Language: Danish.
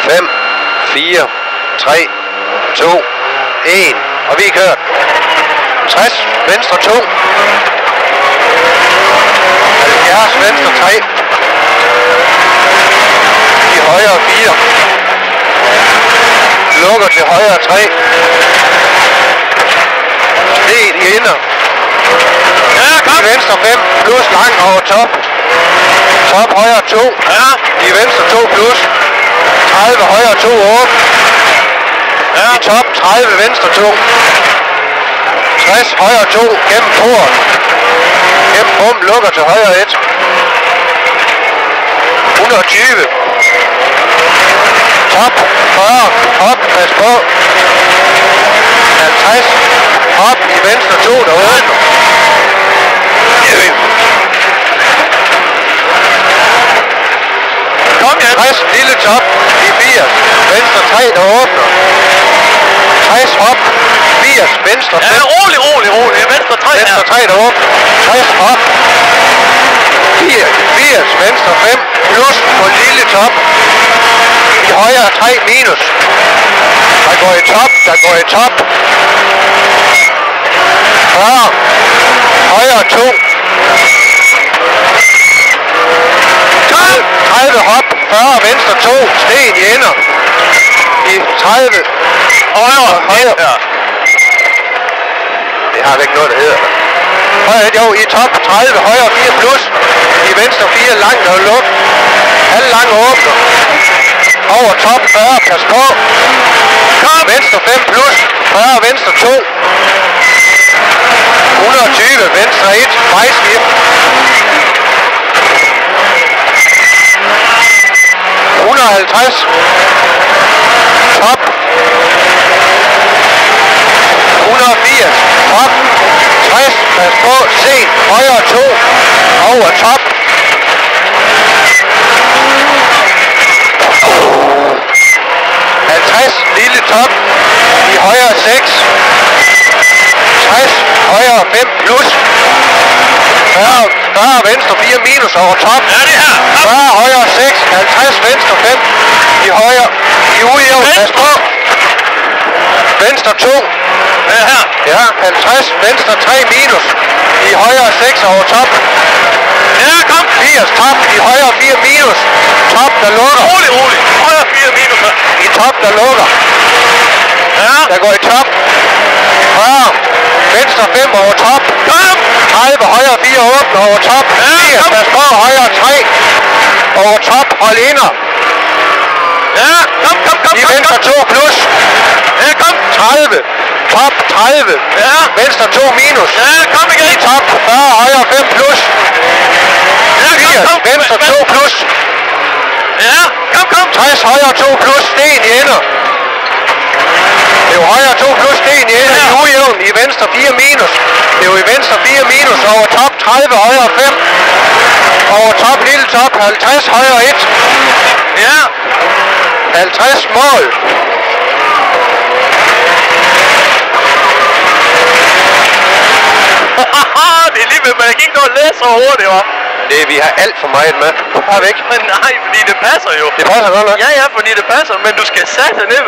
5, 4, 3, 2, 1. Og vi er kørt. 60, venstre 2. 70, venstre 3. I højre 4. Lukker til højre 3. Sten i inder. Ja, kom. I venstre 5, plus lang over top. Top højre 2. Ja. I venstre 2 plus. 30 højre 2 8. Ja. I top 30 venstre 2. 60 højre 2 gennem port. Gennem bum, lukker til højre 1. 120. Top 40. Op, pas på. 50. Op i venstre 2 der åbner. Kom igen. 60 lille top i 80. Venstre 3 der åbner. 60 op. 80 venstre 5. Ja, rolig. Venstre 3 Venstre 3 der åbner. 60 op. 80 venstre 5 plus på lille top. I højre 3 minus. Der går i top. 40. Højre 2. 30 hop. 40 venstre 2. Sten i ender. I 30. Højre. Ja. Det har ikke noget, der hedder. Højre, jo, i top 30, højre 4 plus. I venstre 4 langt og luk. Halv lang åbner. Over top 40, pas på. Kom. Venstre 5 plus. 40, venstre 2. 120, venstre 1. Vejskift. 150. Top. 180. Top. 60. Pas på. Se. Højre 2. Over top. 50. Lille top. I højre 6. 60. Højre 5 plus. 40 venstre 4 minus over top. Ja, det her. 40 højre 6. 50 venstre 5. I højre. I ujævn. Pas på. Venstre 2. Ja, her. Ja, 50. Venstre 3 minus. I højre 6 over top. Ja, kom. 80 top. I højre 4 minus. Top der lukker. Rolig. Højre 4 minus. I top der lukker. Ja. Der går i top. 40. Venstre 5 over top. Kom. 30 højre 4 åbner over top. Ja, 80. kom. Pas på højre 3. Over top. Hold inder. Ja, kom. I venstre 2 plus. Ja, kom. 30. Top 30. Ja. Venstre 2 minus. Ja, kom igen. I top 40 højre 5 plus. Ja, 80. kom. Venstre 2 plus. Ja, kom. 60 højre 2 plus. Sten i ender. Det er jo højre 2 plus sten i ender. I ujævn. I venstre 4 minus. Det er jo i venstre 4 minus. Over top 30 højre 5. Over top lille top. 50 højre 1. Ja. 50 mål. Det er lige ved, man kan ikke nå at læse så hurtigt, hva'? Vi har alt for meget med. Har vi ikke? Men nej, fordi det passer jo. Det passer godt nok. Ja, fordi det passer, men du skal sætte ned